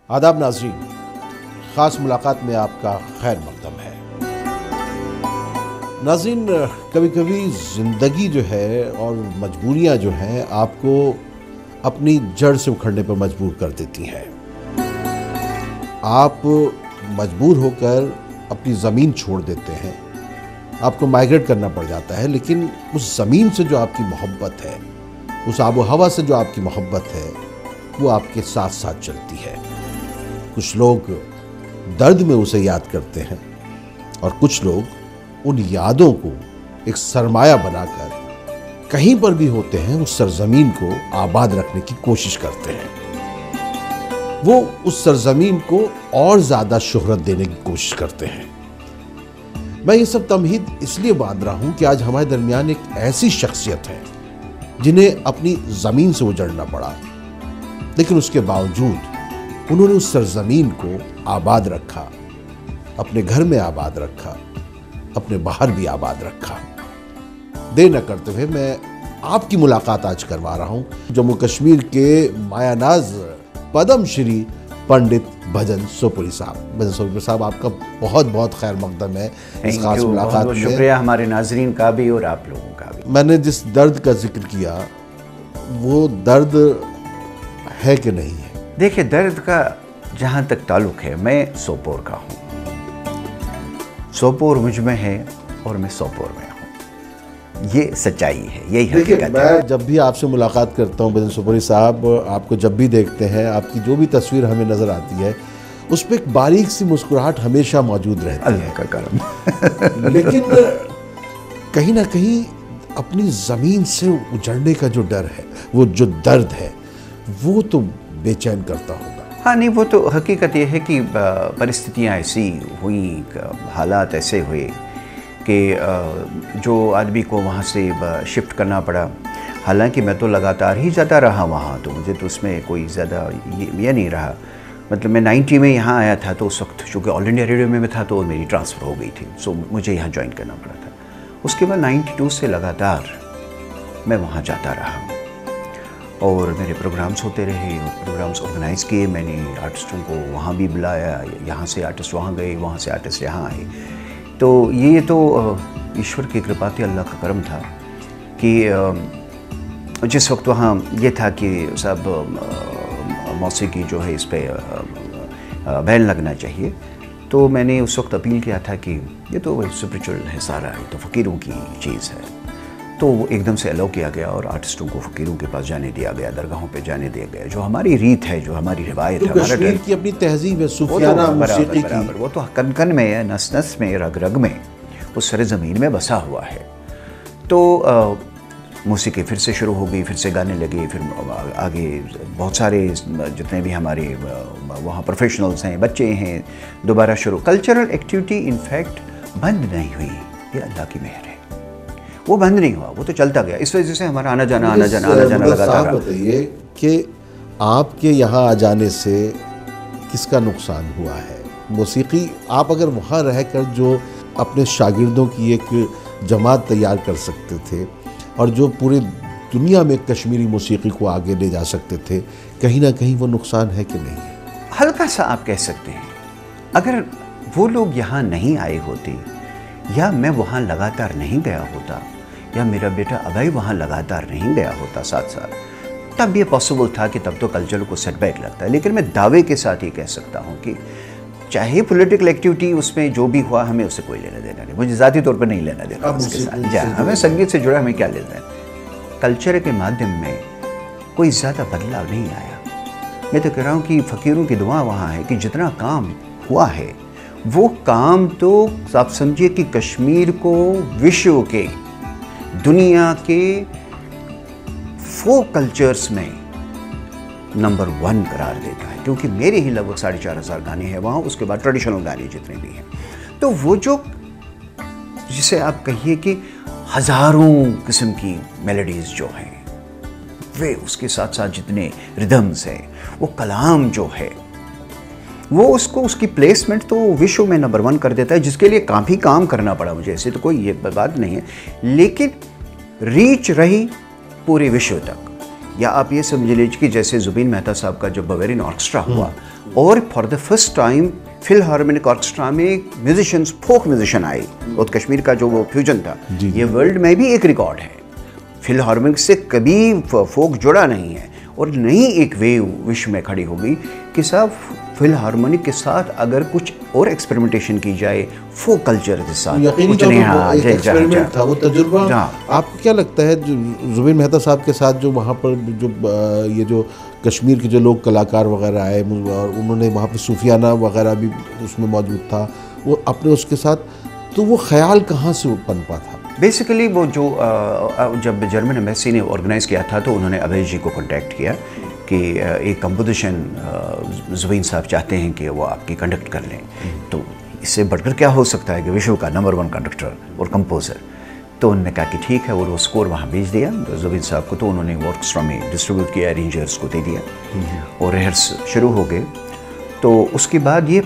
आदाब नाज़रीन, ख़ास मुलाकात में आपका खैर मक़दम है। नाज़रीन, कभी कभी ज़िंदगी जो है और मजबूरियां जो हैं आपको अपनी जड़ से उखड़ने पर मजबूर कर देती हैं। आप मजबूर होकर अपनी ज़मीन छोड़ देते हैं, आपको माइग्रेट करना पड़ जाता है, लेकिन उस ज़मीन से जो आपकी मोहब्बत है, उस आबो हवा से जो आपकी मोहब्बत है, वो आपके साथ साथ चलती है। कुछ लोग दर्द में उसे याद करते हैं और कुछ लोग उन यादों को एक सरमाया बनाकर कहीं पर भी होते हैं उस सरजमीन को आबाद रखने की कोशिश करते हैं। वो उस सरजमीन को और ज़्यादा शोहरत देने की कोशिश करते हैं। मैं ये सब तमहीद इसलिए बांध रहा हूं कि आज हमारे दरमियान एक ऐसी शख्सियत है जिन्हें अपनी ज़मीन से उजड़ना पड़ा, लेकिन उसके बावजूद उन्होंने उस सरजमीन को आबाद रखा, अपने घर में आबाद रखा, अपने बाहर भी आबाद रखा। देर न करते हुए मैं आपकी मुलाकात आज करवा रहा हूं जम्मू कश्मीर के मायानाज पद्म श्री पंडित भजन सोपुरी साहब। भजन सोपुरी साहब, आपका बहुत बहुत खैर मकदम है इस खास मुलाकात में। शुक्रिया हमारे नाजरीन का भी और आप लोगों का भी। मैंने जिस दर्द का जिक्र किया वो दर्द है कि नहीं है? देखिए, दर्द का जहाँ तक ताल्लुक़ है, मैं सोपोर का हूँ, सोपोर मुझ में है और मैं सोपोर में हूँ। ये सच्चाई है, यही हकीकत है। मैं जब भी आपसे मुलाकात करता हूँ भजन सोपुरी साहब, आपको जब भी देखते हैं, आपकी जो भी तस्वीर हमें नज़र आती है उस पर एक बारीक सी मुस्कुराहट हमेशा मौजूद रहती है। अल्लाह का करम। लेकिन कहीं ना कहीं अपनी ज़मीन से उजड़ने का जो डर है, वो जो दर्द है, वो तो बेचैन करता होगा। हाँ, नहीं, वो तो हकीकत ये है कि परिस्थितियाँ ऐसी हुई, हालात ऐसे हुए कि जो आदमी को वहाँ से शिफ्ट करना पड़ा। हालांकि मैं तो लगातार ही जाता रहा वहाँ, तो मुझे तो उसमें कोई ज़्यादा ये नहीं रहा। मतलब मैं 90 में यहाँ आया था, तो उस वक्त चूँकि ऑल इंडिया रेडियो में मैं था तो मेरी ट्रांसफ़र हो गई थी, सो मुझे यहाँ ज्वाइन करना पड़ा था। उसके बाद 92 से लगातार मैं वहाँ जाता रहा और मेरे प्रोग्राम्स होते रहे और प्रोग्राम्स ऑर्गेनाइज़ किए। मैंने आर्टिस्टों को वहाँ भी बुलाया, यहाँ से आर्टिस्ट वहाँ गए, वहाँ से आर्टिस्ट यहाँ आए। तो ये तो ईश्वर की कृपा थी, अल्लाह का करम था कि जिस वक्त वहाँ ये था कि सब मौसीकी जो है इस पर बैन लगना चाहिए, तो मैंने उस वक्त अपील किया था कि ये तो स्पिरिचुअल है सारा, ये तो फ़कीरों की चीज़ है। तो वो एकदम से अलाउ किया गया और आर्टिस्टों को फ़कीरों के पास जाने दिया गया, दरगाहों पे जाने दिया गया। जो हमारी रीत है, जो हमारी रिवायत है, कश्मीर की अपनी तहजीब है, सूफियाना मौसीकी की, वो तो कन कन में है, नस नस में, रग रग में, उस सरज़मीन में बसा हुआ है। तो मौसीकी फिर से शुरू हो गई, फिर से गाने लगे, फिर आगे बहुत सारे जितने भी हमारे वहाँ प्रोफेशनल्स हैं, बच्चे हैं, दोबारा शुरू। कल्चरल एक्टिविटी इनफैक्ट बंद नहीं हुई, ये अल्लाह की मेहर है, वो बंद नहीं हुआ, वो तो चलता गया। इस वजह से हमारा आना जाना लगातार। बताइए कि आपके यहाँ आ जाने से किसका नुकसान हुआ है? मौसीकी, आप अगर वहाँ रहकर जो अपने शागिर्दों की एक जमात तैयार कर सकते थे और जो पूरी दुनिया में कश्मीरी मौसीकी को आगे ले जा सकते थे, कहीं ना कहीं वो नुकसान है कि नहीं है? हल्का सा आप कह सकते हैं। अगर वो लोग यहाँ नहीं आए होते या मैं वहाँ लगातार नहीं गया होता या मेरा बेटा अभय वहाँ लगातार नहीं गया होता साथ साथ, तब ये पॉसिबल था कि तब तो कल्चर को सेटबैक लगता है। लेकिन मैं दावे के साथ ही कह सकता हूँ कि चाहे पॉलिटिकल एक्टिविटी उसमें जो भी हुआ, हमें उससे कोई लेना देना नहीं, मुझे ज़ाती तौर पर नहीं लेना देना उसके साथ। जा, हमें संगीत से जुड़ा, हमें क्या लेना है। कल्चर के माध्यम में कोई ज़्यादा बदलाव नहीं आया। मैं तो कह रहा हूँ कि फ़कीरों की दुआ वहाँ है कि जितना काम हुआ है वो काम तो आप समझिए कि कश्मीर को विश्व के, दुनिया के 4 कल्चर्स में नंबर 1 करार देता है, क्योंकि मेरे ही लगभग 4500 गाने हैं वहाँ, उसके बाद ट्रेडिशनल गाने जितने भी हैं। तो वो जो जिसे आप कहिए कि हज़ारों किस्म की मेलोडीज़ जो हैं, वे उसके साथ साथ जितने रिदम्स हैं, वो कलाम जो है वो उसको, उसकी प्लेसमेंट तो विश्व में नंबर 1 कर देता है, जिसके लिए काफ़ी काम करना पड़ा मुझे। ऐसे तो कोई ये बात नहीं है, लेकिन रीच रही पूरे विश्व तक। या आप ये समझ लीजिए कि जैसे जुबीन मेहता साहब का जब बवेरियन ऑर्केस्ट्रा हुआ, और for the first time Philharmonic orchestra में म्यूजिशियंस, फोक म्यूजिशियन आए, और कश्मीर का जो वो फ्यूजन था, ये वर्ल्ड में भी एक रिकॉर्ड है। फिलहार्मोनिक से कभी फोक जुड़ा नहीं है, और नई एक वेव विश्व में खड़ी हो गई कि साहब फिलहार्मोनिक के साथ अगर कुछ और एक्सपेरिमेंटेशन की जाए, फोक कल्चर के साथ यकीनी तौर पर एक एक्सपेरिमेंट था वो तजुर्बा। आपको क्या लगता है जो जुबैर मेहता साहब के साथ जो वहाँ पर जो ये जो कश्मीर के जो लोग कलाकार वगैरह आए और उन्होंने वहाँ पर सूफियाना वगैरह भी उसमें मौजूद था, वो अपने उसके साथ, तो वो ख्याल कहाँ से पनपा था? बेसिकली वो जो जब जर्मन एम्बेसी ने ऑर्गेनाइज़ किया था तो उन्होंने अभय जी को कांटेक्ट किया कि एक कंपोजिशन जुबैन साहब चाहते हैं कि वो आपकी कंडक्ट कर लें। तो इससे बढ़कर क्या हो सकता है कि विश्व का नंबर 1 कंडक्टर और कंपोज़र। तो उन्होंने कहा कि ठीक है, और वो स्कोर वहाँ भेज दिया जुबैन साहब को। तो उन्होंने ऑर्केस्ट्रा में डिस्ट्रीब्यूट किया, अरेंजर्स को दे दिया और रिहर्स शुरू हो गए। तो उसके बाद ये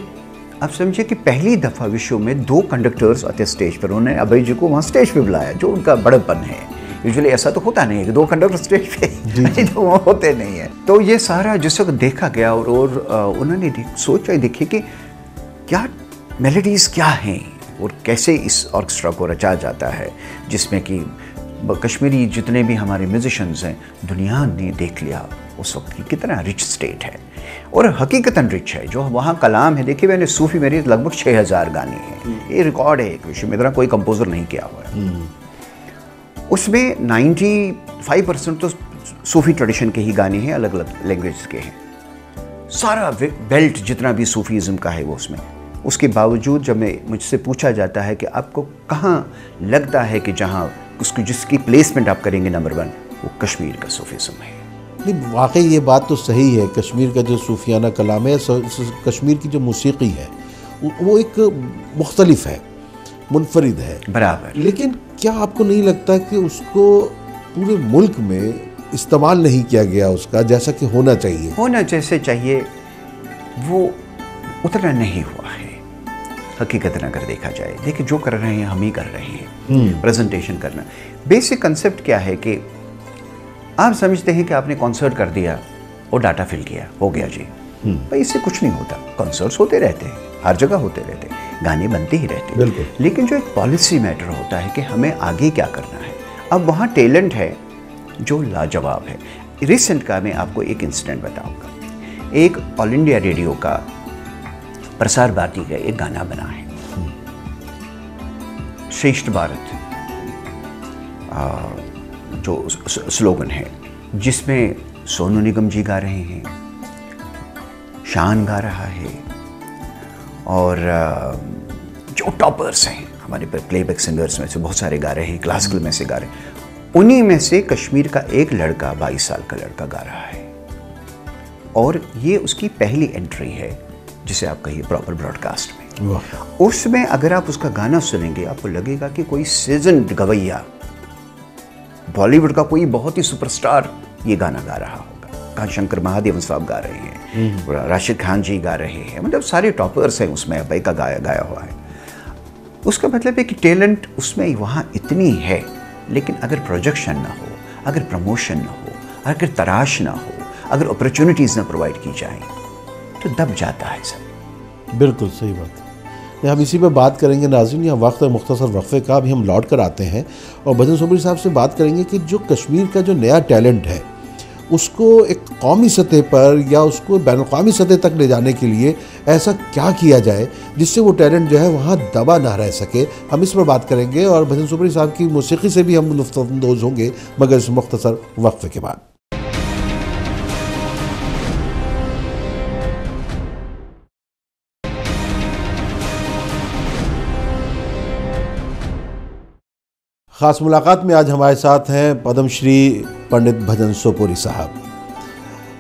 आप समझिए कि पहली दफ़ा विश्व में 2 कंडक्टर्स आते स्टेज पर। उन्होंने अभय जी को वहाँ स्टेज पे बुलाया, जो उनका बड़प्पन है। यूजुअली ऐसा तो होता नहीं है कि 2 कंडक्टर स्टेज पे तो वो होते नहीं है। तो ये सारा जिस वक्त देखा गया और उन्होंने सोचा देखिए कि क्या मेलोडीज़ क्या हैं और कैसे इस ऑर्केस्ट्रा को रचा जाता है, जिसमें कि कश्मीरी जितने भी हमारे म्यूजिशियंस हैं दुनिया ने देख लिया उस वक्त की कितना रिच स्टेट है, और हकीकतन रिच है। जो वहाँ कलाम है, देखिए मैंने सूफ़ी मेरी लगभग 6000 गाने हैं, ये रिकॉर्ड है एक विश्व में, इतना कोई कंपोज़र नहीं किया हुआ है। उसमें 95% तो सूफ़ी ट्रेडिशन के ही गाने हैं, अलग अलग लैंग्वेज के हैं। सारा बेल्ट जितना भी सूफीज़म का है वो उसमें। उसके बावजूद जब मुझसे पूछा जाता है कि आपको कहाँ लगता है कि जहाँ उसकी जिसकी प्लेसमेंट आप करेंगे नंबर 1, वो कश्मीर का सूफीज़म है। नहीं, वाकई ये बात तो सही है। कश्मीर का जो सूफियाना कलाम है, कश्मीर की जो मौसीकी है वो एक मुख्तलिफ है, मुनफरिद है, बराबर। लेकिन क्या आपको नहीं लगता कि उसको पूरे मुल्क में इस्तेमाल नहीं किया गया उसका जैसा कि होना चाहिए? होना जैसे चाहिए वो उतना नहीं हुआ है हकीकतन अगर देखा जाए। देखिए जो कर रहे हैं हम ही कर रहे हैं, प्रेजेंटेशन करना। बेसिक कंसेप्ट क्या है कि आप समझते हैं कि आपने कॉन्सर्ट कर दिया और डाटा फिल किया, हो गया जी। भाई इससे कुछ नहीं होता। कॉन्सर्ट्स होते रहते हैं, हर जगह होते रहते हैं, गाने बनते ही रहते हैं, लेकिन जो एक पॉलिसी मैटर होता है कि हमें आगे क्या करना है। अब वहाँ टैलेंट है जो लाजवाब है। रिसेंट का मैं आपको एक इंसिडेंट बताऊंगा। एक ऑल इंडिया रेडियो का प्रसार भारती का एक गाना बना है, श्रेष्ठ भारत जो स्लोगन है, जिसमें सोनू निगम जी गा रहे हैं, शान गा रहा है, और जो टॉपर्स हैं हमारे प्लेबैक सिंगर्स में से बहुत सारे गा रहे हैं, क्लासिकल में से गा रहे हैं। उन्हीं में से कश्मीर का एक लड़का, 22 साल का लड़का गा रहा है, और ये उसकी पहली एंट्री है जिसे आप कहिए प्रॉपर ब्रॉडकास्ट में। उसमें अगर आप उसका गाना सुनेंगे आपको लगेगा कि कोई सीजन्ड गवैया, बॉलीवुड का कोई बहुत ही सुपरस्टार ये गाना गा रहा होगा। कहाँ शंकर महादेवन साहब गा रहे हैं, राशिद खान जी गा रहे हैं, मतलब सारे टॉपर्स हैं उसमें, अभय का गाया हुआ है। उसका मतलब है कि टैलेंट उसमें वहाँ इतनी है, लेकिन अगर प्रोजेक्शन ना हो, अगर प्रमोशन ना हो, अगर तराश ना हो, अगर अपॉर्चुनिटीज़ ना प्रोवाइड की जाए तो दब जाता है सब। बिल्कुल सही बात है। हम इसी पे बात करेंगे नाज़रीन। यहाँ वक्त है मुख्तसर वक्फे का, अभी हम लौट कर आते हैं और भजन सोबरी साहब से बात करेंगे कि जो कश्मीर का जो नया टैलेंट है उसको एक कौमी सतह पर या उसको बैनुल-अक़वामी सतह तक ले जाने के लिए ऐसा क्या किया जाए जिससे वो टैलेंट जो है वहाँ दबा ना रह सके। हम इस पर बात करेंगे और भजन सोबरी साहब की मौसीकी से भी हम लुत्फ़अंदोज़ होंगे, मगर इस मुख्तसर वक्फे के बाद। ख़ास मुलाकात में आज हमारे साथ हैं पद्मश्री पंडित भजन सोपोरी साहब।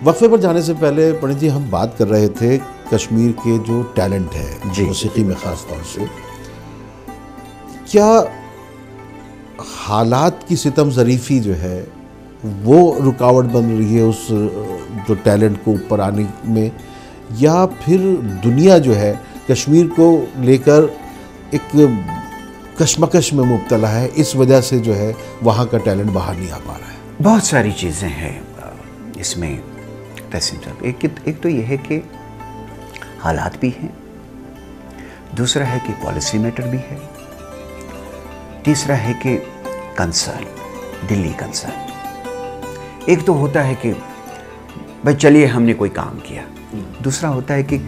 वक्फे पर जाने से पहले पंडित जी हम बात कर रहे थे कश्मीर के जो टैलेंट है मौसीकी में ख़ास तौर से, क्या हालात की सितम ज़रीफ़ी जो है वो रुकावट बन रही है उस जो टैलेंट को ऊपर आने में, या फिर दुनिया जो है कश्मीर को लेकर एक कश्मकश में मुब्तला है, इस वजह से जो है वहाँ का टैलेंट बाहर नहीं आ पा रहा है? बहुत सारी चीज़ें हैं इसमें तहसीन साहब। एक तो ये है कि हालात भी हैं, दूसरा है कि पॉलिसी मैटर भी है, तीसरा है कि कंसर्न, दिल्ली कंसर्न। एक तो होता है कि भाई चलिए हमने कोई काम किया, दूसरा होता है कि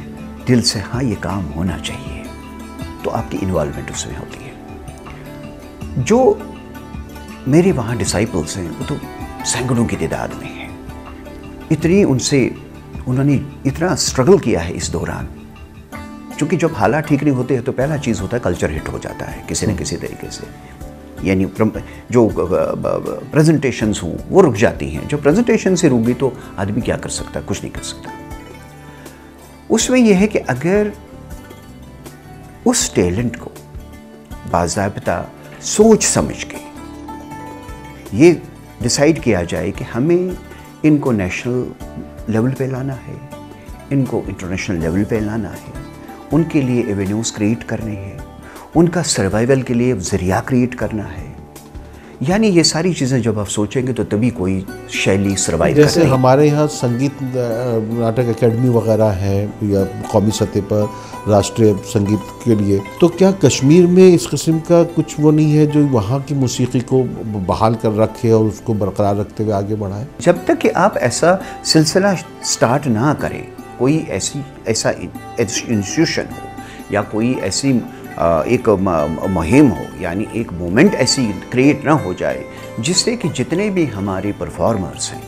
दिल से हाँ ये काम होना चाहिए, तो आपकी इन्वॉल्वमेंट उसमें होती है। जो मेरे वहाँ डिसाइपल्स हैं वो तो सैकड़ों की तादाद में हैं। उन्होंने इतना स्ट्रगल किया है इस दौरान, क्योंकि जब हालात ठीक नहीं होते हैं तो पहला चीज़ होता है कल्चर हिट हो जाता है किसी न किसी तरीके से, यानी जो प्रेजेंटेशंस हों वो रुक जाती हैं। जब प्रेजेंटेशन से रुक गई तो आदमी क्या कर सकता, कुछ नहीं कर सकता। उसमें यह है कि अगर उस टैलेंट को बाज़ाब्ता सोच समझ के ये डिसाइड किया जाए कि हमें इनको नेशनल लेवल पे लाना है, इनको इंटरनेशनल लेवल पे लाना है, उनके लिए एवेन्यूज़ क्रिएट करने हैं, उनका सर्वाइवल के लिए ज़रिया क्रिएट करना है, यानी ये सारी चीज़ें जब आप सोचेंगे तो तभी कोई शैली सर्वाइव कर जैसे हमारे यहाँ संगीत नाटक एकेडमी वगैरह है या कौमी सतह पर राष्ट्रीय संगीत के लिए, तो क्या कश्मीर में इस किस्म का कुछ वो नहीं है जो वहाँ की मौसीकी को बहाल कर रखे और उसको बरकरार रखते हुए आगे बढ़ाए? जब तक कि आप ऐसा सिलसिला स्टार्ट ना करें, कोई ऐसा इंस्टीट्यूशन हो या कोई ऐसी एक मुहिम हो, यानी एक मोमेंट ऐसी क्रिएट ना हो जाए जिससे कि जितने भी हमारे परफॉर्मर्स हैं,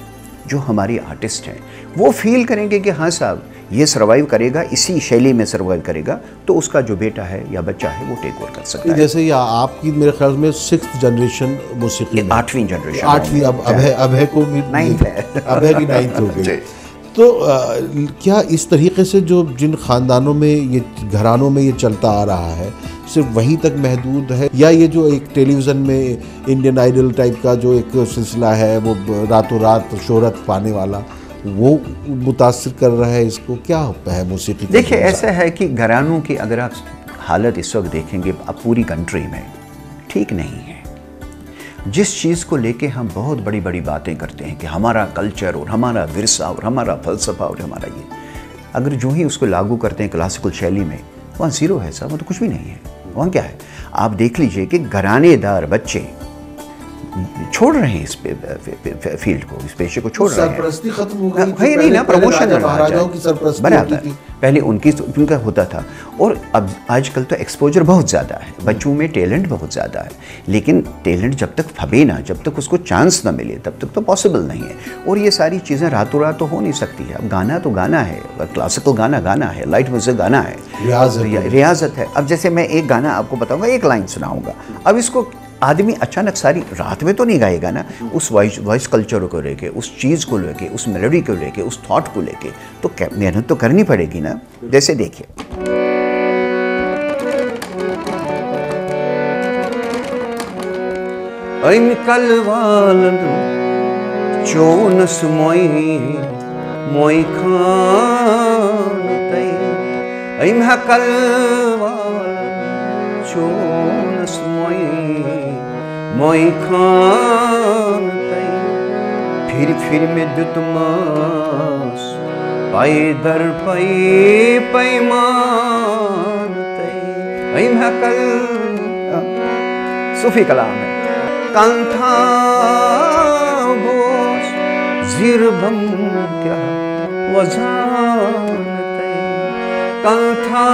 जो हमारे आर्टिस्ट हैं, वो फील करेंगे कि हाँ साहब ये सर्वाइव करेगा, इसी शैली में सर्वाइव करेगा, तो उसका जो बेटा है या बच्चा है वो टेक ओवर कर सकता है। जैसे या आपकी मेरे ख्याल में 6th जनरेशन मौसीकी, 8वीं जनरेशन, 8वीं, अब अभय को भी 9th है, अभय की 9th हो गई। तो क्या इस तरीके से जो जिन ख़ानदानों में ये घरानों में ये चलता आ रहा है सिर्फ वहीं तक महदूद है, या ये जो एक टेलीविज़न में इंडियन आइडल टाइप का जो एक सिलसिला है वो रातों रात शोहरत पाने वाला, वो मुतासिर कर रहा है इसको? क्या है मौसीकी? देखिए ऐसा है कि घरानों की अगर आप हालत इस वक्त देखेंगे अब पूरी कंट्री में ठीक नहीं है। जिस चीज़ को लेके हम बहुत बड़ी बड़ी बातें करते हैं कि हमारा कल्चर और हमारा विरसा और हमारा फ़लसफ़ा और हमारा ये, अगर जो ही उसको लागू करते हैं क्लासिकल शैली में, वहाँ ज़ीरो है साहब, वहाँ तो कुछ भी नहीं है। वहाँ क्या है, आप देख लीजिए कि घरानेदार बच्चे छोड़ रहे हैं इस फील्ड को, इस पेशे को छोड़ रहे हैं। सरपरस्ती खत्म हो गई, है नहीं ना, प्रमोशन महाराजाओं की सरपरस्ती बराबर, होती थी। पहले उनका होता था, और अब आजकल तो एक्सपोजर बहुत ज़्यादा है, बच्चों में टैलेंट बहुत ज़्यादा है, लेकिन टैलेंट जब तक फबे ना, जब तक उसको चांस ना मिले तब तक तो पॉसिबल नहीं है। और ये सारी चीज़ें रातों रात तो हो नहीं सकती है। अब गाना तो गाना है, क्लासिकल गाना गाना है, लाइट म्यूजिक गाना है, रियाजत है। अब जैसे मैं एक गाना आपको बताऊँगा, एक लाइन सुनाऊँगा, अब इसको आदमी अचानक सारी रात में तो नहीं गाएगा ना, उस वॉइस कल्चर को लेके, उस चीज़ को लेके, उस मेलोडी को लेके, उस थॉट को लेके तो मेहनत तो करनी पड़ेगी ना। जैसे देखिए, चोनस मोई खान चोनस मोई खान फिर में दुतमास पाई दर पाई पैमान कल सूफी कलाम है। कंथा बोस जिरबम क्या वजान कंथा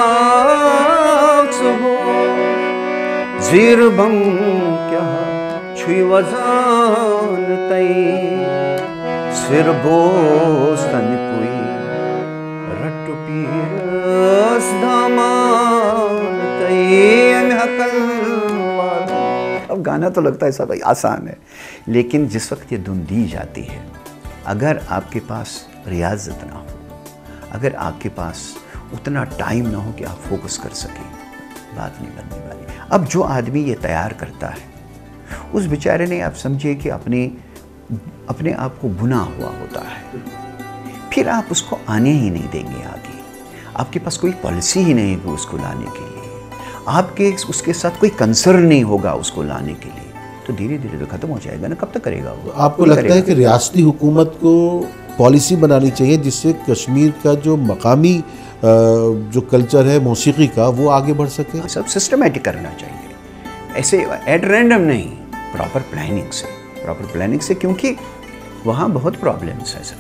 जिरबम क्या छुई वजान सिर बोस्तन कोई रट पीरस दामान अब गाना तो लगता है सब आसान है, लेकिन जिस वक्त ये धुन दी जाती है, अगर आपके पास रियाजत ना हो, अगर आपके पास उतना टाइम ना हो कि आप फोकस कर सकें, बात नहीं बनने वाली। अब जो आदमी ये तैयार करता है, उस बेचारे ने आप समझिए कि अपने आप को बुना हुआ होता है, फिर आप उसको आने ही नहीं देंगे आगे। आपके पास कोई पॉलिसी ही नहीं होगी उसको लाने के लिए, आपके उसके साथ कोई कंसर्न नहीं होगा उसको लाने के लिए, तो धीरे धीरे तो खत्म हो जाएगा ना। कब तक करेगा वो? आपको लगता है कि रियासती हुकूमत को पॉलिसी बनानी चाहिए जिससे कश्मीर का जो मकामी जो कल्चर है मौसीकी का वो आगे बढ़ सके? सब सिस्टमेटिक करना चाहिए, ऐसे एट रैंडम नहीं, प्रॉपर प्लानिंग से, क्योंकि वहाँ बहुत प्रॉब्लम्स है सर,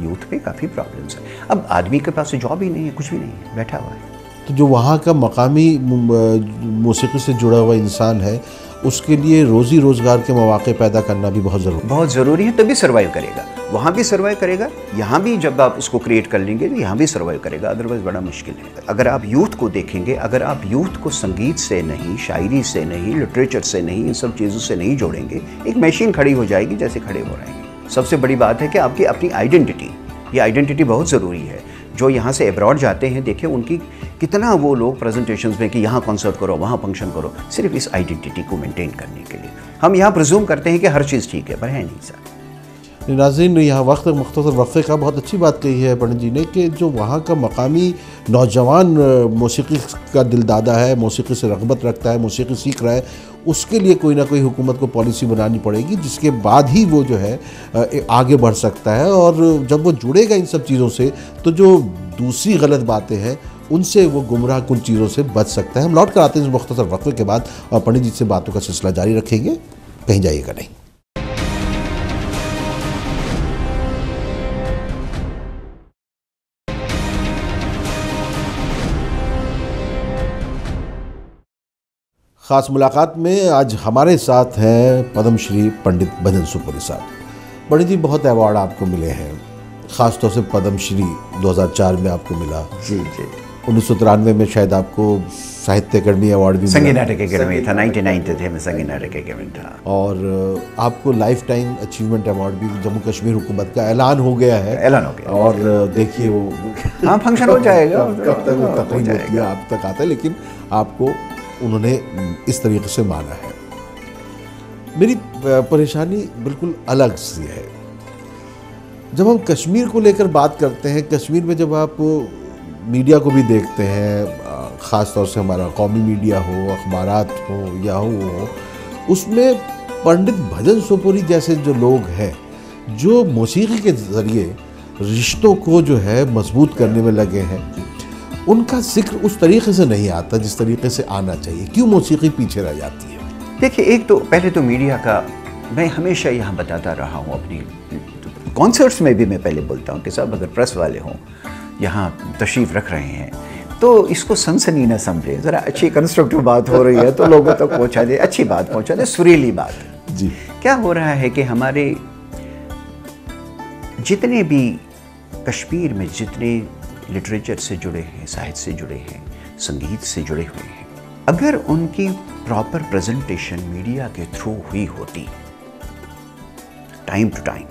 यूथ में काफ़ी प्रॉब्लम्स है। अब आदमी के पास जॉब ही नहीं है, कुछ भी नहीं है, बैठा हुआ है। तो जो वहाँ का मकामी मौसीकी से जुड़ा हुआ इंसान है उसके लिए रोज़ी रोज़गार के मौके पैदा करना भी बहुत ज़रूरी है, तभी सर्वाइव करेगा, वहाँ भी सर्वाइव करेगा, यहाँ भी जब आप उसको क्रिएट कर लेंगे तो यहाँ भी सर्वाइव करेगा, अदरवाइज बड़ा मुश्किल है। अगर आप यूथ को देखेंगे, अगर आप यूथ को संगीत से नहीं, शायरी से नहीं, लिटरेचर से नहीं, इन सब चीज़ों से नहीं जोड़ेंगे, एक मशीन खड़ी हो जाएगी जैसे खड़े हो रहे हैं। सबसे बड़ी बात है कि आपकी अपनी आइडेंटिटी, ये आइडेंटिटी बहुत ज़रूरी है। जो यहाँ से अब्रॉड जाते हैं, देखिए उनकी कितना वो लोग प्रेजेंटेशंस में कि यहाँ कॉन्सर्ट करो, वहाँ फंक्शन करो, सिर्फ इस आइडेंटिटी को मेंटेन करने के लिए। हम यहाँ प्रिज्यूम करते हैं कि हर चीज़ ठीक है, पर है नहीं सर। नाज़रीन, यहाँ वक्त मुख्तसर वक्फे का बहुत अच्छी बात कही है पंडित जी ने कि जो वहाँ का मकामी नौजवान मौसीकी का दिलदादा है, मौसीकी से रग़बत रखता है, मौसीकी सीख रहा है, उसके लिए कोई ना कोई हुकूमत को पॉलिसी बनानी पड़ेगी जिसके बाद ही वो जो है आगे बढ़ सकता है। और जब वो जुड़ेगा इन सब चीज़ों से तो जो दूसरी गलत बातें हैं उनसे वो गुमराह कुन चीज़ों से बच सकता है। हम लौट कर आते हैं इस मुख्तसर वक्फे के बाद और पंडित जी से बातों का सिलसिला जारी रखेंगे, कहीं जाइएगा नहीं। ख़ास मुलाकात में आज हमारे साथ हैं पद्मश्री पंडित भजन सुपुरी साहब। पंडित जी, बहुत अवार्ड आपको मिले हैं, ख़ास तौर से पद्मश्री 2004 में आपको मिला। जी। 1993 में शायद आपको साहित्य अकेडमी अवार्ड भी मिला। संगीत नाटक अकेडमी था, 99 थे, मैं संगीत नाटक अकेडमी था। और आपको लाइफ टाइम अचीवमेंट अवार्ड भी जम्मू कश्मीर हुकूमत का ऐलान हो गया है। और देखिए वो हाँ फंक्शन हो जाएगा, कब तक वो तकलीफ होती है आप तक आता है, लेकिन आपको उन्होंने इस तरीके से माना है। मेरी परेशानी बिल्कुल अलग सी है। जब हम कश्मीर को लेकर बात करते हैं, कश्मीर में जब आप मीडिया को भी देखते हैं, ख़ास तौर से हमारा कौमी मीडिया हो, अखबारात हो या हो, उसमें पंडित भजन सुपुरी जैसे जो लोग हैं जो मौसीकी के ज़रिए रिश्तों को जो है मजबूत करने में लगे हैं, उनका जिक्र उस तरीके से नहीं आता जिस तरीके से आना चाहिए। क्यों मौसीकी पीछे रह जाती है? देखिए, एक तो पहले तो मीडिया का मैं हमेशा यहाँ बताता रहा हूँ, अपनी कॉन्सर्ट्स में भी मैं पहले बोलता हूँ कि साहब अगर प्रेस वाले हों यहाँ तशरीफ़ रख रहे हैं तो इसको सनसनी न समझे, ज़रा अच्छी कंस्ट्रक्टिव बात हो रही है तो लोगों तक पहुँचा दे, अच्छी बात पहुँचा दे, सुरीली बात। जी। क्या हो रहा है कि हमारे जितने भी कश्मीर में जितने लिटरेचर से जुड़े हैं, साहित्य से जुड़े हैं, संगीत से जुड़े हुए हैं, अगर उनकी प्रॉपर प्रेजेंटेशन मीडिया के थ्रू हुई होती टाइम टू टाइम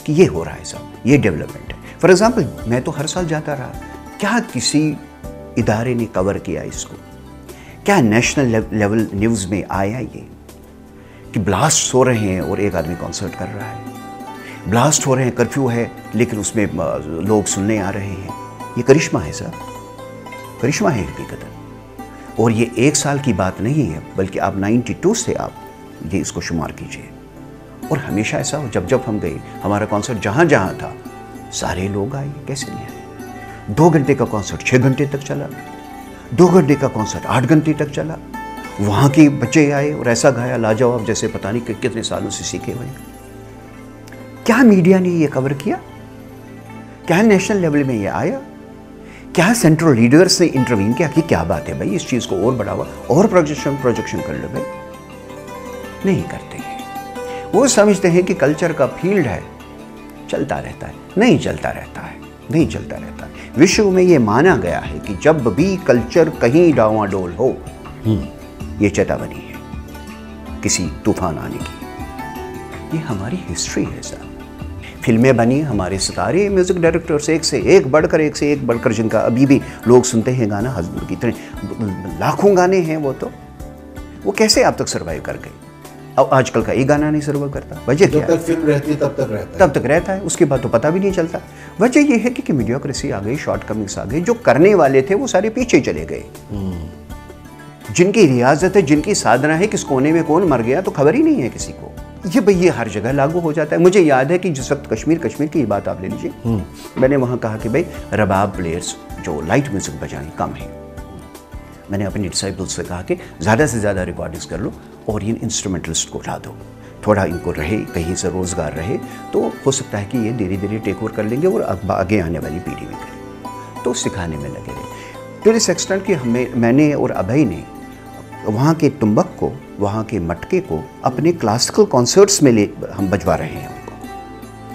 कि ये हो रहा है सब, ये डेवलपमेंट है। फॉर एग्जांपल, मैं तो हर साल जाता रहा, क्या किसी इदारे ने कवर किया इसको? क्या नेशनल लेवल न्यूज़ में आया ये कि ब्लास्ट हो रहे हैं और एक आदमी कॉन्सर्ट कर रहा है, ब्लास्ट हो रहे हैं, कर्फ्यू है लेकिन उसमें लोग सुनने आ रहे हैं? ये करिश्मा है सर, करिश्मा है हकीकतन। और ये एक साल की बात नहीं है, बल्कि आप 92 से आप ये इसको शुमार कीजिए। और हमेशा ऐसा हो, जब जब हम गए, हमारा कॉन्सर्ट जहाँ जहाँ था सारे लोग आए, कैसे नहीं आए? 2 घंटे का कॉन्सर्ट 6 घंटे तक चला, 2 घंटे का कॉन्सर्ट 8 घंटे तक चला। वहाँ के बच्चे आए और ऐसा गाया लाजवाब जैसे पता नहीं कितने सालों से सीखे हुए। क्या मीडिया ने ये कवर किया? क्या नेशनल लेवल में ये आया? क्या सेंट्रल लीडर्स ने इंटरवीन किया कि क्या बात है भाई, इस चीज़ को और बढ़ावा और प्रोजेक्शन कर लो भाई? नहीं करते हैं। वो समझते हैं कि कल्चर का फील्ड है, चलता रहता है। नहीं चलता रहता है, नहीं चलता रहता है। विश्व में ये माना गया है कि जब भी कल्चर कहीं डावाडोल हो, ये चेतावनी है किसी तूफान आने की। ये हमारी हिस्ट्री है सर। फिल्में बनी, हमारे सितारे म्यूज़िक डायरेक्टर्स एक से एक बढ़कर जिनका अभी भी लोग सुनते हैं गाना, हज़म की इतने लाखों गाने हैं वो कैसे आप तक सर्वाइव कर गए? अब आजकल का एक गाना नहीं सर्वाइव करता। वजह क्या है? जब तक फिल्म रहती है तब तक रहता है, उसके बाद तो पता भी नहीं चलता। वजह यह है कि मीडियोक्रेसी आ गई, शॉर्टकमिंग्स आ गई। जो करने वाले थे वो सारे पीछे चले गए। जिनकी रियाजत है, जिनकी साधना है, किस कोने में कौन मर गया तो खबर ही नहीं है किसी को। ये भाई ये हर जगह लागू हो जाता है। मुझे याद है कि जिस वक्त कश्मीर की बात आप ले लीजिए, मैंने वहाँ कहा कि भाई रबाब प्लेयर्स जो लाइट म्यूजिक बजाएं कम है। मैंने अपने डिसाइपल्स से कहा कि ज़्यादा से ज़्यादा रिकॉर्डिंग्स कर लो और इन इंस्ट्रूमेंटलिस्ट को ला दो, थोड़ा इनको रहे, कहीं से रोज़गार रहे, तो हो सकता है कि ये धीरे धीरे टेक ओवर कर लेंगे और आगे आने वाली पीढ़ी में करें। तो सिखाने में लगे रहे टू दिस एक्सटेंट कि मैंने और अभय ने वहाँ के तुम्बक को, वहाँ के मटके को अपने क्लासिकल कॉन्सर्ट्स में हम बजवा रहे हैं उनको।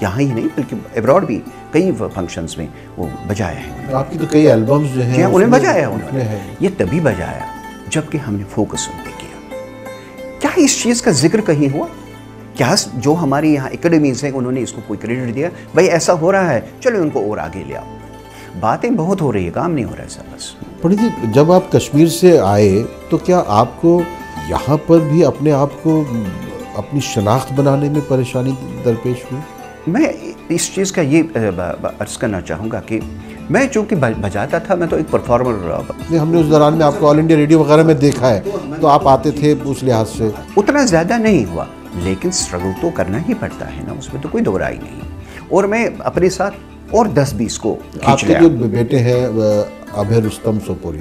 यहाँ ही नहीं बल्कि अब्रॉड भी कई फंक्शंस में वो बजाया है। आपकी तो कई एल्बम्स जो हैं उन्हें बजाया उन्होंने। ये तभी बजाया जबकि हमने फोकस उन पे किया। क्या इस चीज़ का जिक्र कहीं हुआ? क्या जो हमारी यहाँ एकेडमीज हैं उन्होंने इसको कोई क्रेडिट दिया? भाई ऐसा हो रहा है, चलो उनको और आगे ले आओ। बातें बहुत हो रही है, काम नहीं हो रहा है सर बस। पंडित जी, जब आप कश्मीर से आए तो क्या आपको यहाँ पर भी अपने आप को अपनी शनाख्त बनाने में परेशानी दरपेश हुई? मैं इस चीज़ का ये अर्ज़ करना चाहूँगा कि मैं चूँकि बजाता था, मैं तो एक परफॉर्मर। हमने उस दौरान में आपको ऑल इंडिया रेडियो वगैरह में देखा है, तो आप आते थे उस लिहाज से। उतना ज़्यादा नहीं हुआ, लेकिन स्ट्रगल तो करना ही पड़ता है ना, उसमें तो कोई दो राय नहीं। और मैं अपने साथ और 10-20 को आपके जो बेटे हैं अभय रुस्तम सोपोरी,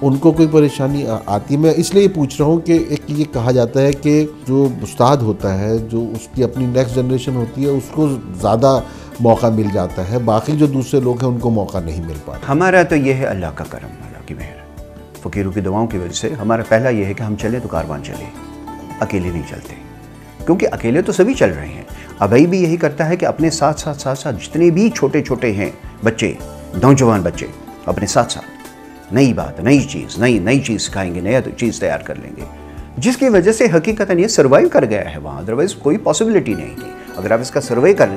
उनको कोई परेशानी आती है? मैं इसलिए पूछ रहा हूँ कि एक ये कहा जाता है कि जो उस्ताद होता है, जो उसकी अपनी नेक्स्ट जनरेशन होती है, उसको ज़्यादा मौका मिल जाता है, बाकी जो दूसरे लोग हैं उनको मौका नहीं मिल पाता। हमारा तो ये है अल्लाह का करम, अल्लाह की मेहर, फ़कीरों की दुआओं की वजह से हमारा पहला ये है कि हम चलें तो कारवान चले, अकेले नहीं चलते, क्योंकि अकेले तो सभी चल रहे हैं। अभय भी यही करता है कि अपने साथ साथ जितने भी छोटे छोटे हैं बच्चे, नौजवान बच्चे, अपने साथ साथ नई बात, नई चीज़ सिखाएंगे, नया चीज़ तैयार कर लेंगे, जिसकी वजह से हकीकतन ये सर्वाइव कर गया है वहाँ। अदरवाइज कोई पॉसिबिलिटी नहीं थी। अगर आप इसका सर्वे कर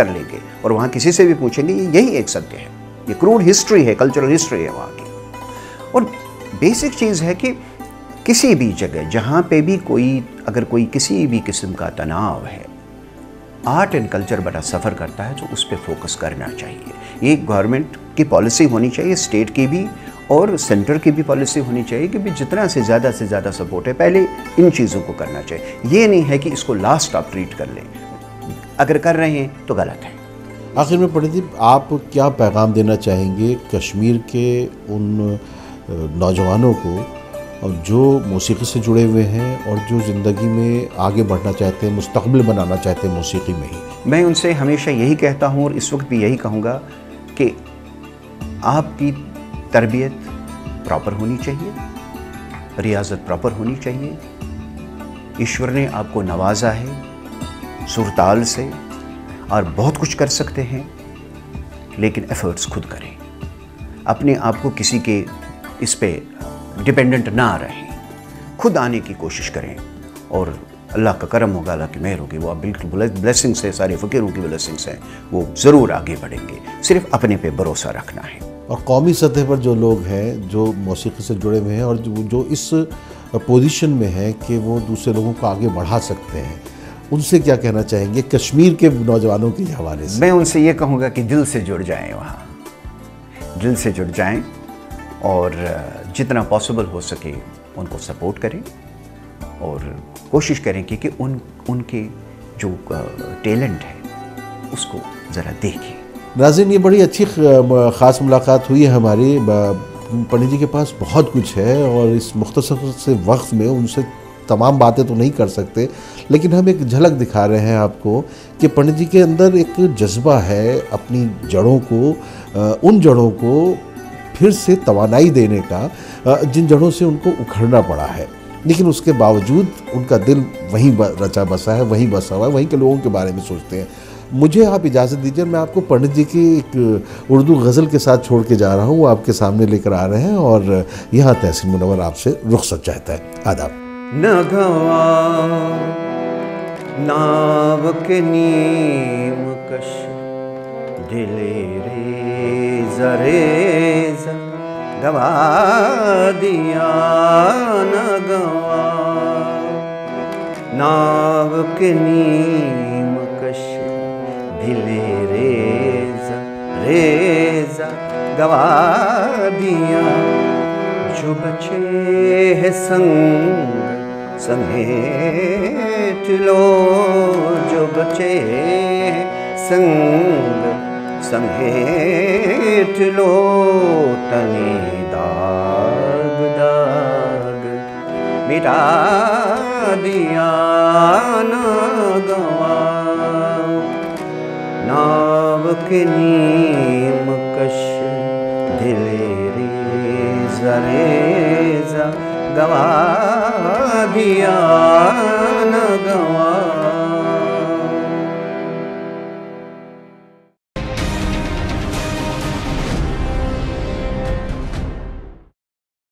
लेंगे और वहाँ किसी से भी पूछेंगे, यही एक सत्य है, ये क्रूड हिस्ट्री है, कल्चरल हिस्ट्री है वहाँ की। और बेसिक चीज़ है कि किसी भी जगह जहाँ पे भी अगर कोई किसी भी किस्म का तनाव है, आर्ट एंड कल्चर बड़ा सफ़र करता है, तो उस पर फोकस करना चाहिए। ये गवर्नमेंट की पॉलिसी होनी चाहिए, स्टेट की भी और सेंटर की भी पॉलिसी होनी चाहिए कि भी जितना से ज़्यादा सपोर्ट है पहले इन चीज़ों को करना चाहिए। ये नहीं है कि इसको लास्ट आप ट्रीट कर लें, अगर कर रहे हैं तो गलत है। आखिर में पंडित जी, आप क्या पैगाम देना चाहेंगे कश्मीर के उन नौजवानों को जो मौसीकी से जुड़े हुए हैं और जो ज़िंदगी में आगे बढ़ना चाहते हैं, मुस्तक़बिल बनाना चाहते हैं मौसीकी में ही? मैं उनसे हमेशा यही कहता हूँ और इस वक्त भी यही कहूँगा कि आपकी तरबियत प्रॉपर होनी चाहिए, रियाजत प्रॉपर होनी चाहिए। ईश्वर ने आपको नवाजा है सुरताल से और बहुत कुछ कर सकते हैं, लेकिन एफर्ट्स खुद करें। अपने आप को किसी के इस पे डिपेंडेंट ना रहें, खुद आने की कोशिश करें और अल्लाह का करम होगा, अल्लाह की मेहर होगी, वो आप बिल्कुल ब्लेसिंग्स है, सारे फ़कीरों की ब्लेसिंग्स हैं, वो ज़रूर आगे बढ़ेंगे। सिर्फ अपने पे भरोसा रखना है। और कौमी सतह पर जो लोग हैं जो मौसीकी से जुड़े हुए हैं और जो इस पोजीशन में हैं कि वो दूसरे लोगों को आगे बढ़ा सकते हैं, उनसे क्या कहना चाहेंगे कश्मीर के नौजवानों के हवाले से? मैं उनसे ये कहूँगा कि दिल से जुड़ जाएं, वहाँ दिल से जुड़ जाएं और जितना पॉसिबल हो सके उनको सपोर्ट करें और कोशिश करें कि उनके जो टैलेंट है उसको ज़रा देखें। नाज़रीन, ये बड़ी अच्छी ख़ास मुलाकात हुई है हमारी। पंडित जी के पास बहुत कुछ है और इस मुख्तसर से वक्त में उनसे तमाम बातें तो नहीं कर सकते, लेकिन हम एक झलक दिखा रहे हैं आपको कि पंडित जी के अंदर एक जज्बा है अपनी जड़ों को, उन जड़ों को फिर से तवानाई देने का, जिन जड़ों से उनको उखड़ना पड़ा है, लेकिन उसके बावजूद उनका दिल वहीं रचा बसा है, वहीं बसा हुआ है, वहीं के लोगों के बारे में सोचते हैं। मुझे आप इजाज़त दीजिए, मैं आपको पंडित जी की एक उर्दू गज़ल के साथ छोड़ के जा रहा हूँ, वो आपके सामने लेकर आ रहे हैं और यहाँ तहसीन मुनव्वर आपसे रुख़सत चाहता है। आदाब। नगवा नाव के नीम कश दिले रेज़ गवा दिया, नगवा नाव के नीम कश दिले रेज़ गवा दिया। जो बचे है संग समेट लो जो बचे संग, समेट लो तनी दाग दाग, मिटा दिया न गवाओ, नाव के नीम कश दिलेरी जरेजा गवा दिया